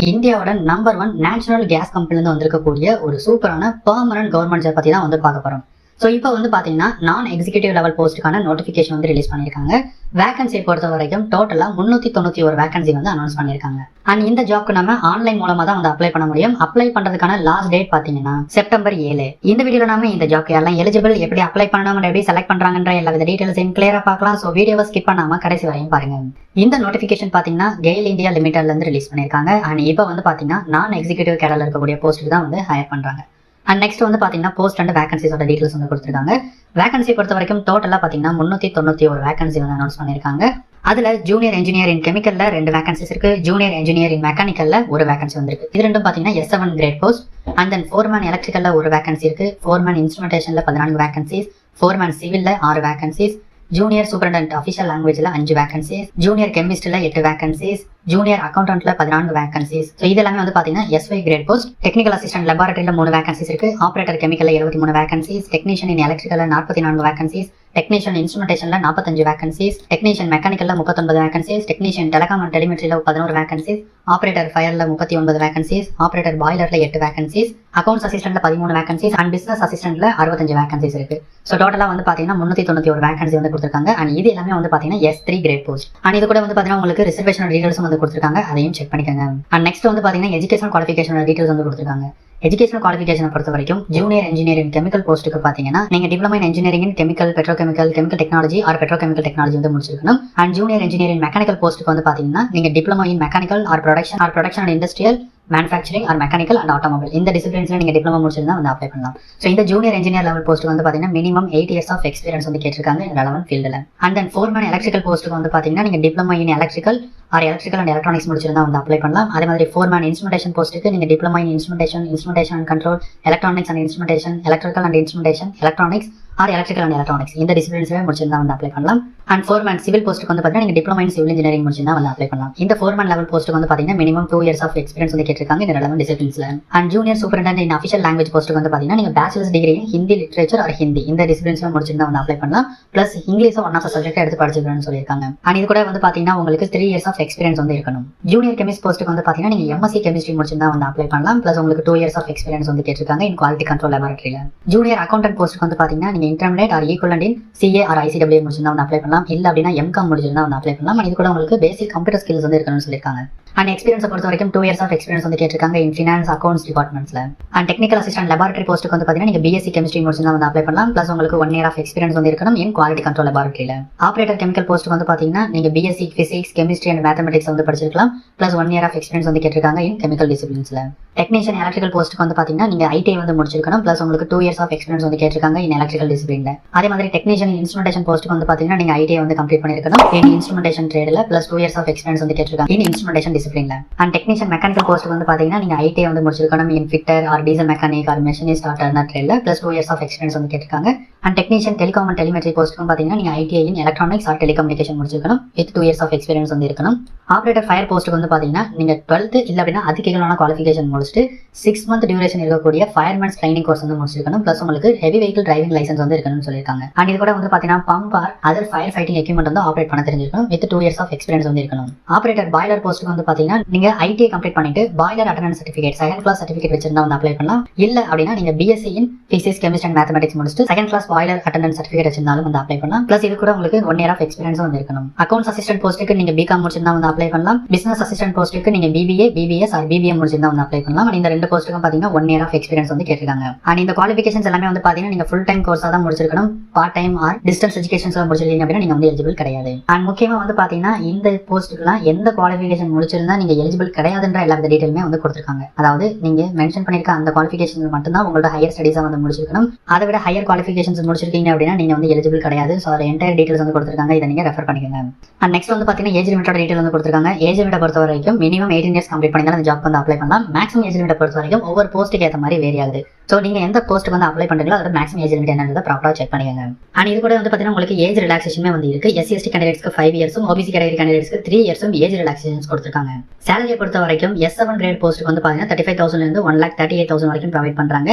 இந்தியாவோட number 1 natural gas கம்பெனிலேருந்து வந்திருக்கக்கூடிய ஒரு சூப்பரான பெர்மனன்ட் கவர்மெண்ட் ஜாப் பற்றி தான் வந்து பார்க்க போகிறோம். ஸோ இப்போ வந்து பார்த்தீங்கன்னா நான் எக்ஸிக்யூட்டிவ் லெவல் போஸ்ட்டுக்கான நோட்டிஃபிகேஷன் வந்து ரிலீஸ் பண்ணியிருக்காங்க. வேகன்சி பொறுத்த வரைக்கும் டோட்டலாக 391 வேகன்சி வந்து அனௌன்ஸ் பண்ணியிருக்காங்க. அண்ட் இந்த ஜாப்க்கு நம்ம ஆன்லைன் மூலமாக தான் வந்து அப்ளை பண்ண முடியும். அப்ளை பண்ணுறதுக்கான லாஸ்ட் டேட் பார்த்தீங்கன்னா செப்டம்பர் 7. இந்த வீடியோவில் நாம இந்த ஜாப்க்கு எல்லாம் எலிஜிபிள், எப்படி அப்ளை பண்ணணும், எப்படி செலக்ட் பண்ணுறாங்கன்ற எல்லா வித டீட்டெயில்ஸையும் கிளியராக பார்க்கலாம். ஸோ வீடியோவை ஸ்கிப் பண்ணாமல் கடைசி வரையும் பாருங்க. இந்த நோட்டிஃபிகேஷன் பார்த்தீங்கன்னா கெயில் இந்தியா லிமிடெட்லேருந்து ரிலீஸ் பண்ணியிருக்காங்க. அண்ட் இப்போ வந்து பார்த்தீங்கன்னா நான் எக்ஸிக்யூட்டிவ் கேடரில் இருக்கக்கூடிய போஸ்ட்டுக்கு தான் வந்து ஹையர் பண்ணுறாங்க. அண்ட் நெக்ஸ்ட் வந்து பார்த்தீங்கன்னா போஸ்ட் அண்ட் வேகன்சிஸோட டீட்டெயில்ஸ் வந்து கொடுத்துருக்காங்க. வேகன்சி பொறுத்த வரைக்கும் டோட்டலாக பார்த்தீங்கன்னா 391 வேகன்சி வந்து அனௌன்ஸ் பண்ணியிருக்காங்க. அதில் ஜூனியர் இன்ஜினியர் இன் கெமிக்கலில் 2 வேகன்சிஸ் இருக்கு, ஜூனியர் இன்ஜினியர் இன் மெக்கானிக்கலில் 1 வேகன்சி வந்திருக்கு. இது ரெண்டும் பார்த்தீங்கன்னா S7 grade post. And then foreman எலக்ட்ரிக்கலில் 1 வேகன்சி இருக்கு, ஃபோர்மேன் இன்ஸ்ட்ருமெண்டேஷனில் 14 வேகன்சிஸ், ஃபோர்மேன் சிவிலில் 6 வேகன்சிஸ், ஜூனியர் சூப்பரண்டன்ட் அஃபிஷியல் லாங்குவேஜில் 5 வேகன்சிஸ், ஜூனியர் கெமிஸ்ட்ரியில் 8 வேகன்சிஸ், ஜூனியர் அக்கௌண்டன்ட்ல 14 வேகன்சிஸ். ஸோ இது எல்லாமே வந்து பார்த்தீங்கன்னா SY grade post. Technical assistant லெபார்டரியில் 3 வேகன்சிஸ் இருக்கு, ஆப்ரேட்டர் கெமிக்கலில் 73 வேகன்சிஸ், டெக்னீஷியன் இன் எலக்ட்ரிக்கலில் 44 வேகன்சிஸ், டெக்னீஷியன் இன்ஸ்ட்ருமெண்டேஷனில் 45 வேகன்சிஸ், டெக்னீஷியன் மெக்கானிக்கலில் 39 வேகன்சிஸ், டெக்னீஷியன் டெலிகாம் அண்ட் டெலிமெட்ரியில் 11 வேகன்சிஸ், ஆப்ரேட்டர் ஃபயரில் 39 வேகன்சிஸ், ஆப்ரேட்டர் பாய்லரில் 8 வேகன்சிஸ், அக்கௌண்ட்ஸ் அசிஸ்டன்ட்ல 13 வேகன்சிஸ் அண்ட் பிசினஸ் அசிஸ்டன்ட்ல 65 வேகன்சிஸ் இருக்கு. ஸோ டோட்டலாக வந்து பார்த்தீங்கன்னா 391 வேகன்சி வந்து கொடுத்துருக்காங்க. அண்ட் இது எல்லாமே வந்து பார்த்தீங்கன்னா S3 கிரேட் போஸ்ட். அண்ட் இது கூட வந்து பார்த்தீங்கன்னா உங்களுக்கு ரிசர்வேஷன் டீடைல்ஸும் வந்து கொடுத்துருக்காங்க, அதையும் செக் பண்ணிக்கோங்க. அண்ட் நெக்ஸ்ட் வந்து பார்த்தீங்கன்னா எஜுகேஷன் குவாலிஃபிகேஷன் டீடைல்ஸ் வந்து கொடுத்துருக்காங்க. எஜுகேஷனல் குவாலிஃபிகேஷனை பொறுத்த வரைக்கும் ஜூனியர் இன்ஜினியர் இன் கெமிக்கல் போஸ்ட்டுக்கு பார்த்தீங்கன்னா நீங்கள் diploma in engineering in chemical, petrochemical, chemical technology R petrochemical technology வந்து முடிச்சிருக்கணும். And junior engineer in mechanical போஸ்ட்டுக்கு வந்து பார்த்தீங்கன்னா நீங்கள் diploma in mechanical R production and industrial, manufacturing R mechanical and automobile இந்த டிசிப்ளின்ஸ்ல நீங்க டிப்ளமோ முடிச்சிருந்தா வந்து அப்ளை பண்ணலாம். ஸோ இந்த ஜூனியர் இன்ஜினியர் லெவல் போஸ்ட்டுக்கு வந்து பார்த்தீங்கன்னா மினிமம் 8 years ஆஃப் எக்ஸ்பீரியன்ஸ் வந்து கேட்டிருக்காங்க இந்த ரெலவென்ட் ஃபீல்டில். அண்ட் தென் ஃபோர்மேன் எலக்ட்ரிக்கல் போஸ்ட்டுக்கு வந்து பார்த்தீங்கன்னா நீங்கள் diploma in electrical or electrical and electronics முடிச்சிருந்தா வந்து அப்ளை பண்ணலாம். அதே மாதிரி ஃபோர்மேன் இன்ஸ்ட்ருமெண்டேஷன் போஸ்ட்டுக்கு நீங்கள் diploma in instrumentation and control, electronics and instrumentation, electrical and instrumentation, electronics R electrical and electronics இந்த டிசிப்ளின்ஸ்ல முடிச்சிருந்தா வந்து அப்ளை பண்ணலாம். அண்ட் ஃபோர்மேன் சிவில் போஸ்ட்டுக்கு வந்து பார்த்தீங்கன்னா நீங்கள் டிப்ளமோ இன் சிவில் இன்ஜினியரிங் முடிச்சிருந்தா வந்து அப்ளை பண்ணலாம். இந்த ஃபோர்மேன் லெவல் போஸ்ட்டுக்கு வந்து பார்த்தீங்கன்னா மினிமம் 2 years ஆஃப் எக்ஸ்பீரியன்ஸ் வந்து கேட்டிருக்காங்க இந்த ரெலவென்ட் டிசிப்ளின்ஸ்ல. And junior superintendent in official language போஸ்ட்டுக்கு வந்து பார்த்தீங்கன்னா நீங்கள் bachelors degree Hindi literature or Hindi இந்த டிசிப்ளின்ஸ்ல முடிச்சிருந்தா வந்து அப்ளை பண்ணலாம். Plus English one of subject எடுத்து படிச்சிருக்கணும்னு சொல்லியிருக்காங்க. அண்ட் இது கூட வந்து பார்த்தீங்கன்னா உங்களுக்கு 3 years ஆஃப் எக்ஸ்பீரியன்ஸ் வந்து இருக்கணும். ஜூனியர் கெமிஸ்ட் போஸ்ட்டுக்கு வந்து பார்த்தீங்கன்னா நீங்கள் MSc கெமிஸ்ட்ரி முடிச்சிருந்தா வந்து அப்ளை பண்ணலாம். பிளஸ் உங்களுக்கு 2 years ஆஃப் எக்ஸ்பீரியன்ஸ் வந்து கேட்டிருக்காங்க இன் குவாலிட்டி கண்ட்ரோல் லெபார்டரியில். ஜூனியர் அக்கௌண்டன்ட் போஸ்ட்டுக்கு வந்து பார்த்தீங்கன்னா நீங்கள் intermediate or equivalent in CA ஆர் ICW முடிச்சிருந்தா வந்து அப்ளை பண்ணலாம். இல்லை அப்படின்னா MCOM முடிச்சிருந்தா வந்து அப்ளை பண்ணலாம். அண்ட் இது கூட உங்களுக்கு பேசிக் கம்ப்யூட்டர் ஸ்கில்ஸ் வந்து இருக்கணும்னு சொல்லியிருக்காங்க. அண்ட் எக்ஸ்பீரியன்ஸை பொறுத்த வரைக்கும் 2 years ஆஃப் எக்ஸ்பீரியன்ஸ் வந்து கேட்டிருக்காங்க இன் ஃபினான்ஸ் அக்கௌண்ட்ஸ் டிபார்ட்மெண்ட்ஸ்ல. அண்ட் டெக்னிக்கல் அசிஸ்டன்ட் லெபார்டரி போஸ்ட்டுக்கு வந்து பார்த்தீங்கன்னா நீங்கள் BSc கெமிஸ்ட்ரி முடிச்சிருந்தா வந்து அப்ளை பண்ணலாம். பிளஸ் உங்களுக்கு 1 year ஆஃப் எக்ஸ்பீரியன்ஸ் வந்து இருக்கணும் இன் குவாலிட்டி கண்ட்ரோல் லெபார்டரியில். ஆப்ரேட்டர் கெமிக்கல் போஸ்ட்டுக்கு வந்து பார்த்தீங்கன்னா நீங்கள் BSc physics, chemistry and mathematics வந்து படிச்சிருக்கலாம். பிளஸ் 1 year ஆஃப் எக்ஸ்பீரியன்ஸ் வந்து கேட்டிருக்காங்க இன் கெமிக்கல் டிசிப்ளின்ஸ்ல. டெக்னீஷியன் எலக்ட்ரிக்கல் போஸ்ட்டுக்கு வந்து பார்த்தீங்கன்னா நீங்கள் ITI வந்து முடிச்சிருக்கணும். பிளஸ் உங்களுக்கு 2 years ஆஃப் எக்ஸ்பீரியன்ஸ் வந்து கேட்டிருக்காங்க இன் எலக்ட்ரிக்கல் டிசிப்ளின்ல. அதே மாதிரி டெக்னீஷியன் இன்ஸ்ட்ருமெண்டேஷன் போஸ்ட்டுக்கு வந்து பார்த்தீங்கன்னா நீங்கள் ITI வந்து கம்ப்ளீட் பண்ணிருக்கணும் இன் இன்ஸ்ட்ருமெண்டேஷன் ட்ரேடில். பிளஸ் 2 years ஆஃப் எக்ஸ்பீரியன்ஸ் வந்து கேட்டிருக்காங்க இன் இன்ஸ்ட்ருமெண்டேஷன் டிசிப்ளின்ல. அண்ட் டெக்னீஷியன் மெக்கானிக்கல் போஸ்ட்டுக்கு வந்து பார்த்தீங்கன்னா நீங்கள் ITI வந்து முடிச்சிருக்கணும் in fitter or diesel mechanic or machinist or turner ட்ரேடில். பிளஸ் 2 years ஆஃப் எக்ஸ்பீரியன்ஸ் வந்து கேட்டிருக்காங்க. And technician telecom and telemetry போஸ்ட்டுக்கு பார்த்தீங்கன்னா நீங்கள் ITI in electronics or telecommunication முடிச்சிருக்கணும் வித் 2 years ஆஃப் எக்ஸ்பீரியன்ஸ் வந்து இருக்கணும். ஆப்ரேட்டர் ஃபயர் போஸ்ட்டுக்கு வந்து பார்த்தீங்கன்னா நீங்கள் 12th இல்லை அப்படின்னா அதுக்கு ஈக்குவலான குவாலிஃபிகேஷன் முடிச்சுட்டு 6 month டியூரேஷன் இருக்கக்கூடிய ஃபயர்மேன்ஸ் ட்ரைனிங் கோர்ஸ் வந்து முடிச்சிருக்கணும். பிளஸ் உங்களுக்கு ஹெவி வெஹிக்கிள் டிரைவிங் லைசன்ஸ் வந்து இருக்கணும்னு சொல்லியிருக்காங்க. அண்ட் இது கூட வந்து பார்த்தீங்கன்னா pump or other fire fighting equipment வந்து ஆப்ரேட் பண்ண தெரிஞ்சிருக்கணும் வித் 2 years ஆஃப் எக்ஸ்பீரியன்ஸ் வந்து இருக்கணும். ஆப்ரேட்டர் பாய்லர் போஸ்ட்டுக்கு வந்து பார்த்தீங்கன்னா நீங்கள் ITI கம்ப்ளீட் பண்ணிட்டு boiler attendance certificate 2nd class certificate வச்சிருந்தா வந்து அப்ளை பண்ணலாம். இல்லை அப்படின்னா நீங்கள் BSc in physics, chemistry and mathematics முடிச்சுட்டு 2nd class boiler attendance certificate வச்சிருந்தாலும் வந்து அப்ளை பண்ணலாம். பிளஸ் இது கூட உங்களுக்கு 1 year ஆஃப் எக்ஸ்பீரியன்ஸ் வந்து இருக்கணும். அக்கௌண்ட்ஸ் அசிஸ்டன்ட் போஸ்ட்டுக்கு நீங்கள் BCom முடிச்சிருந்தா வந்து அப்ளை பண்ணலாம். பிசினஸ் அசிஸ்டன்ட் போஸ்ட்டுக்கு நீங்கள் BBA, BBS ஆர் BBM முடிச்சிருந்தா வந்து அப்ளை பண்ணலாம். அண்ட் இந்த 2 போஸ்ட்டுக்கும் பார்த்தீங்கன்னா 1 year ஆஃப் எக்ஸ்பீரியன்ஸ் வந்து கேட்டிருக்காங்க. அண்ட் இந்த குவாலிஃபிகேஷன்ஸ் எல்லாமே வந்து பார்த்தீங்கன்னா நீங்கள் ஃபுல் டைம் கோர்ஸாக தான் முடிச்சிருக்கணும். Part time or distance educations முடிச்சிருக்கீங்க அப்படின்னா நீங்கள் வந்து எலிஜிபிள் கிடையாது. அண்ட் முக்கியமாக வந்து பார்த்தீங்கன்னா இந்த போஸ்ட்டுக்குலாம் எந்த குவாலிஃபிகேஷன் முடிச்சிருந்தா நீங்கள் எலிஜிபிள் கிடையாதுன்ற எல்லா டீட்டெயிலுமே வந்து கொடுத்துருக்காங்க. அதாவது நீங்கள் மென்ஷன் பண்ணியிருக்க அந்த குவாலிஃபிகேஷன் மட்டும்தான் உங்களோட ஹையர் ஸ்டடீஸாக வந்து முடிச்சிருக்கணும். அதை விட ஹையர் குவாலிஃபிகேஷன்ஸ் முடிச்சிருக்கீங்க அப்படின்னா நீங்கள் வந்து எலிஜிபிள் கிடையாது. ஸோ அதை என்டையர் டீட்டெயில்ஸ் வந்து கொடுத்துருக்காங்க, இதை நீங்கள் ரெஃபர் பண்ணிக்கோங்க. அண்ட் நெக்ஸ்ட் வந்து பார்த்தீங்கன்னா ஏஜ் லிமிட்டோட டீட்டெயில் வந்து கொடுத்துருக்காங்க. ஏஜ் லிமிட்டை பொறுத்த வரைக்கும் மினிமம் 18 years கம்ப்ளீட் பண்ணிங்கன்னா அந்த ஜாப் வந்து அப்ளை பண்ணலாம். மேக்ஸிமம் ஏஜ் லிமிட்டை பொறுத்த வரைக்கும் ஒவ்வொரு போஸ்ட்டுக்கு ஏற்ற மாதிரி வேரி ஆகுது. ஸோ நீங்கள் எந்த போஸ்ட்டுக்கு வந்து அப்ளை பண்ணுறீங்களோ அதோட மேக்ஸிமம் ஏஜ் லிமிட் என்னன்றதை ப்ராப்பராக செக் பண்ணிக்கோங்க. அண்ட் இது கூட வந்து பார்த்தீங்கன்னா உங்களுக்கு ஏஜ் ரிலாக்ஸேஷன் வந்து இருக்கு. SC/ST கேண்டிடேட்ஸ்க்கு 5 years, OBC கேட்டகரி கேண்டிடேட்ஸ்க்கு 3 years ஏஜ் ரிலாக்ஸேஷன்ஸ் கொடுத்துருக்காங்க. சேலரியை பொறுத்த வரைக்கும் S7 கிரேட் போஸ்ட்டுக்கு வந்து பார்த்தீங்கன்னா 35,000 இருந்து 1,38,000 வரைக்கும் ப்ரொவைட் பண்ணுறாங்க.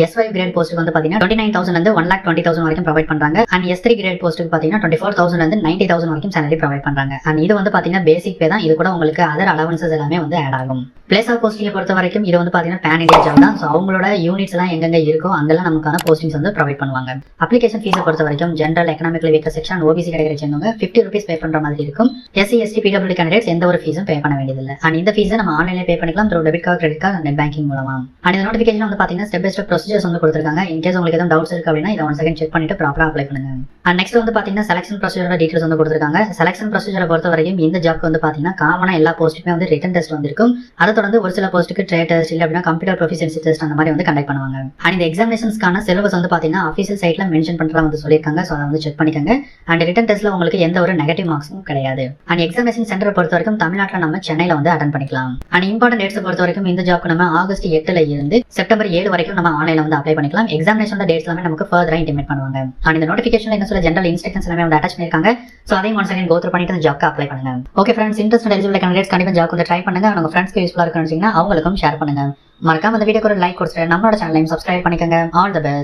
S5 கிரேட் போஸ்ட்டுக்கு வந்து பார்த்தீங்கன்னா 29,000 இருந்து 1,20,000 20,000 வரைக்கும் ப்ரொவைட் பண்றாங்க. அண்ட் S3 கிரேட் போஸ்ட்டுக்கு பாத்தீங்கன்னா 24,000 இருந்து 90,000 வரைக்கும் சேலரி ப்ரொவைட் பண்றாங்க. அண்ட் இது வந்து பாத்தீங்கன்னா பேசிக் பே தான். இது கூட உங்களுக்கு அதர் அலவன்சஸ் எல்லாமே வந்து ஆட் ஆகும். பிளேஸ் ஆஃப் போஸ்டிங்கை பொறுத்த வரைக்கும் இது வந்து பாத்தீங்கன்னா பேன் இந்தியா ஜாப் தான். ஸோ அவங்களோட யூனிட்ஸ் எல்லாம் எங்கெங்க இருக்கோ அங்கெல்லாம் நமக்கான போஸ்டிங்ஸ் வந்து ப்ரொவைட் பண்ணுவாங்க. அப்ளிகேஷன் ஃபீஸை பொறுத்த வரைக்கும் general, economically weaker section, OBC category சேர்ந்தவங்க 50 rupees பே பண்ற மாதிரி இருக்கும். SC, ST, PWD கேண்டிடேட்ஸ் எந்த ஒரு ஃபீஸும் பே பண்ண வேண்டியதில்லை. அண்ட் இந்த ஃபீஸை நம்ம ஆன்லைன்ல பே பண்ணிக்கலாம் through debit card, credit card, net banking மூலமா. அண்ட் இந்த நோட்டிஃபிகேஷன் வந்து பாத்தீங்கன்னா ஸ்டெப் பை ஸ்டெப் ப்ரொசீஜர்ஸ் வந்து கொடுத்துருக்காங்க. இன்கேஸ் உங்களுக்கு எதுவும் டவுட்ஸ் இருக்கு அப்படின்னா இதை 1 செகண்ட் செக் பண்ணிட்டு ப்ராப்பரா அப்ளை பண்ணுங்க. அண்ட் நெக்ஸ்ட் வந்து பாத்தீங்கன்னா செலக்ஷன் ப்ரொசீஜரோட டீடைல்ஸ் வந்து கொடுத்துருக்காங்க. செலக்ஷன் ப்ரொசீஜரை பொறுத்த வரைக்கும் இந்த ஜாப்க்கு வந்து பாத்தீங்கன்னா காமனா எல்லா போஸ்ட்டுக்குமே வந்து ரிட்டன் டெஸ்ட் வந்திருக்கும். அதை தொடர்ந்து ஒரு சில போஸ்ட்டுக்கு ட்ரேட் டெஸ்ட் இல்ல அப்படின்னா கம்ப்யூட்டர் ப்ரொஃபிஷியன்சி டெஸ்ட் அந்த மாதிரி வந்து கண்டக்ட் பண்ணுவாங்க. அண்ட் இந்த எக்ஸாமினேஷன்ஸ்க்கான சிலபஸ் வந்து பாத்தீங்கன்னா ஆஃபீஷியல் சைட்ல மென்ஷன் பண்றதா வந்து சொல்லியிருக்காங்க. ஸோ அதை வந்து செக் பண்ணிக்கோங்க. அண்ட் ரிட்டன் டெஸ்ட்ல உங்களுக்கு எந்த ஒரு நெகட்டிவ் மார்க்ஸும் கிடையாது. அண்ட் எக்ஸாமினேஷன் சென்டரை பொறுத்த வரைக்கும் தமிழ்நாட்டில் நம்ம சென்னையில வந்து அட்டன் பண்ணிக்கலாம். அண்ட் இம்பார்ட்டன்ட் டேட்ஸ் பொறுத்த வரைக்கும் இந்த ஜாப்க்கு நம்ம ஆகஸ்ட் 8ல இருந்து செப்டம்பர் 7 வரைக்கும் நம்ம ஆன்லைன்ல வந்து அப்ளை பண்ணிக்கலாம். எக்ஸாமினேஷன் டேட்ஸ் எல்லாமே நமக்கு ஃபர்தரா இன்டிமேட் பண்ணுவாங்க. அண்ட் இந்த நோட்டிஃபிகேஷன்ல என்ன சொல்ல ஜெனரல் இன்ஸ்ட்ரக்ஷன்ஸ் எல்லாமே வந்து அட்டாச் பண்ணிருக்காங்க. ஸோ அதையும் 1 செகண்ட் கோ த்ரூ பண்ணிட்டு அந்த ஜாப்க்கு அப்ளை பண்ணுங்க. Okay friends, interest eligible candidates கண்டிப்பா ஜாப் வந்து ட்ரை பண்ணுங்க. உங்க ஃப்ரெண்ட்ஸ்க்கு யூஸ்ஃபுல்லா இருக்குன்னு அவங்களுக்கும் ஷேர் பண்ணுங்க. மறக்காம இந்த வீடியோக்கு ஒரு லைக் கொடுத்துட்டு நம்மளோட சேனலையும் சப்ஸ்கிரைப் பண்ணிக்கோங்க. All the best.